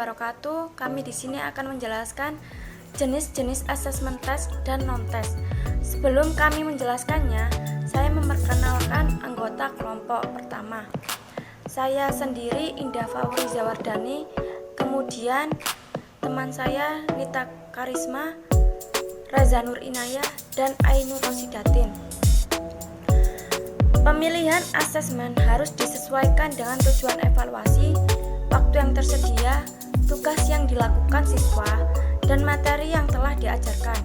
wabarakatuh. Kami di sini akan menjelaskan jenis-jenis asesmen tes dan non-tes. Sebelum kami menjelaskannya, saya memperkenalkan anggota kelompok pertama. Saya sendiri Indah Fauriza Wardani, kemudian teman saya Nita Karisma, Raza Nur Inayah, dan Ainur Rosidatin. Pemilihan asesmen harus disesuaikan dengan tujuan evaluasi, waktu yang tersedia, tugas yang dilakukan siswa, dan materi yang telah diajarkan.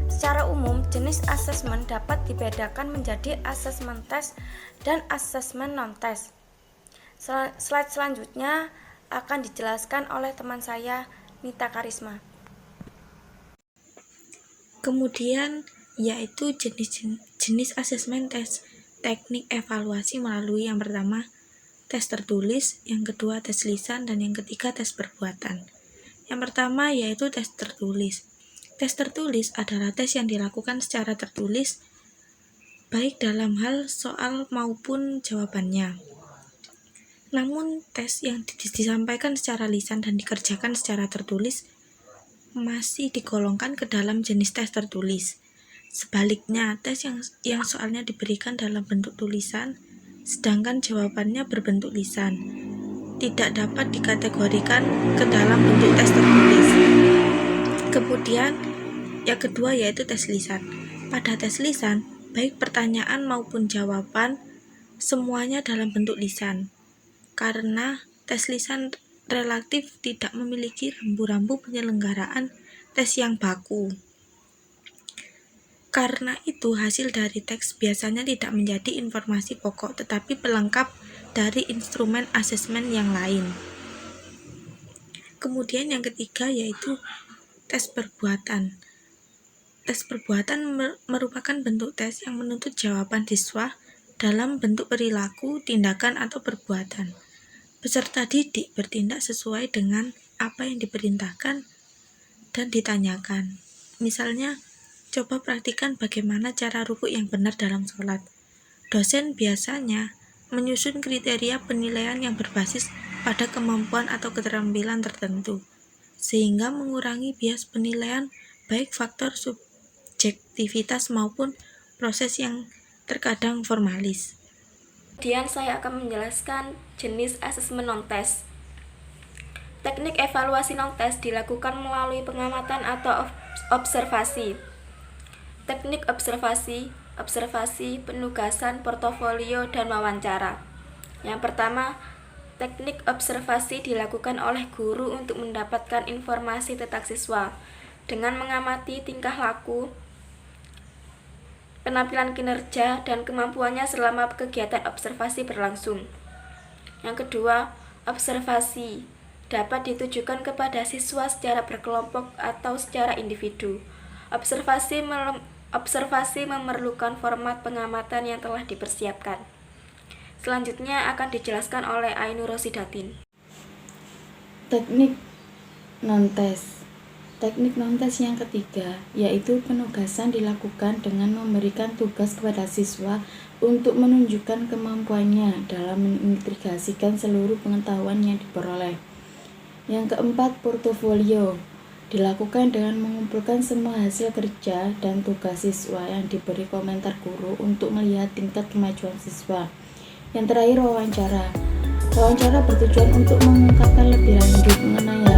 Secara umum, jenis asesmen dapat dibedakan menjadi asesmen tes dan asesmen non-tes. Slide selanjutnya akan dijelaskan oleh teman saya, Nita Karisma. Kemudian yaitu jenis asesmen tes, teknik evaluasi melalui yang pertama tes tertulis, yang kedua tes lisan, dan yang ketiga tes perbuatan. Yang pertama yaitu tes tertulis. Tes tertulis adalah tes yang dilakukan secara tertulis, baik dalam hal soal maupun jawabannya. Namun tes yang disampaikan secara lisan dan dikerjakan secara tertulis masih digolongkan ke dalam jenis tes tertulis. Sebaliknya, tes yang soalnya diberikan dalam bentuk tulisan, sedangkan jawabannya berbentuk lisan, tidak dapat dikategorikan ke dalam bentuk tes tertulis. Kemudian, yang kedua yaitu tes lisan. Pada tes lisan, baik pertanyaan maupun jawaban, semuanya dalam bentuk lisan. Karena tes lisan relatif tidak memiliki rambu-rambu penyelenggaraan tes yang baku. Karena itu, hasil dari teks biasanya tidak menjadi informasi pokok, tetapi pelengkap dari instrumen asesmen yang lain. Kemudian yang ketiga yaitu tes perbuatan. Tes perbuatan merupakan bentuk tes yang menuntut jawaban siswa dalam bentuk perilaku, tindakan, atau perbuatan. Peserta didik bertindak sesuai dengan apa yang diperintahkan dan ditanyakan. Misalnya, coba praktikkan bagaimana cara rukuk yang benar dalam sholat. Dosen biasanya menyusun kriteria penilaian yang berbasis pada kemampuan atau keterampilan tertentu, sehingga mengurangi bias penilaian baik faktor subjektivitas maupun proses yang terkadang formalis. Kemudian saya akan menjelaskan jenis asesmen non-tes. Teknik evaluasi non-tes dilakukan melalui pengamatan atau observasi. Teknik observasi, penugasan, portofolio, dan wawancara. Yang pertama, teknik observasi dilakukan oleh guru untuk mendapatkan informasi tentang siswa dengan mengamati tingkah laku, penampilan kinerja, dan kemampuannya selama kegiatan observasi berlangsung. Yang kedua, observasi dapat ditujukan kepada siswa secara berkelompok atau secara individu. Observasi memerlukan format pengamatan yang telah dipersiapkan. Selanjutnya akan dijelaskan oleh Ainur Rosidatin. Teknik non-tes. Teknik non-tes yang ketiga yaitu penugasan dilakukan dengan memberikan tugas kepada siswa untuk menunjukkan kemampuannya dalam mengintegrasikan seluruh pengetahuan yang diperoleh. Yang keempat, portofolio dilakukan dengan mengumpulkan semua hasil kerja dan tugas siswa yang diberi komentar guru untuk melihat tingkat kemajuan siswa. Yang terakhir, wawancara. Wawancara bertujuan untuk mengungkapkan lebih lanjut mengenai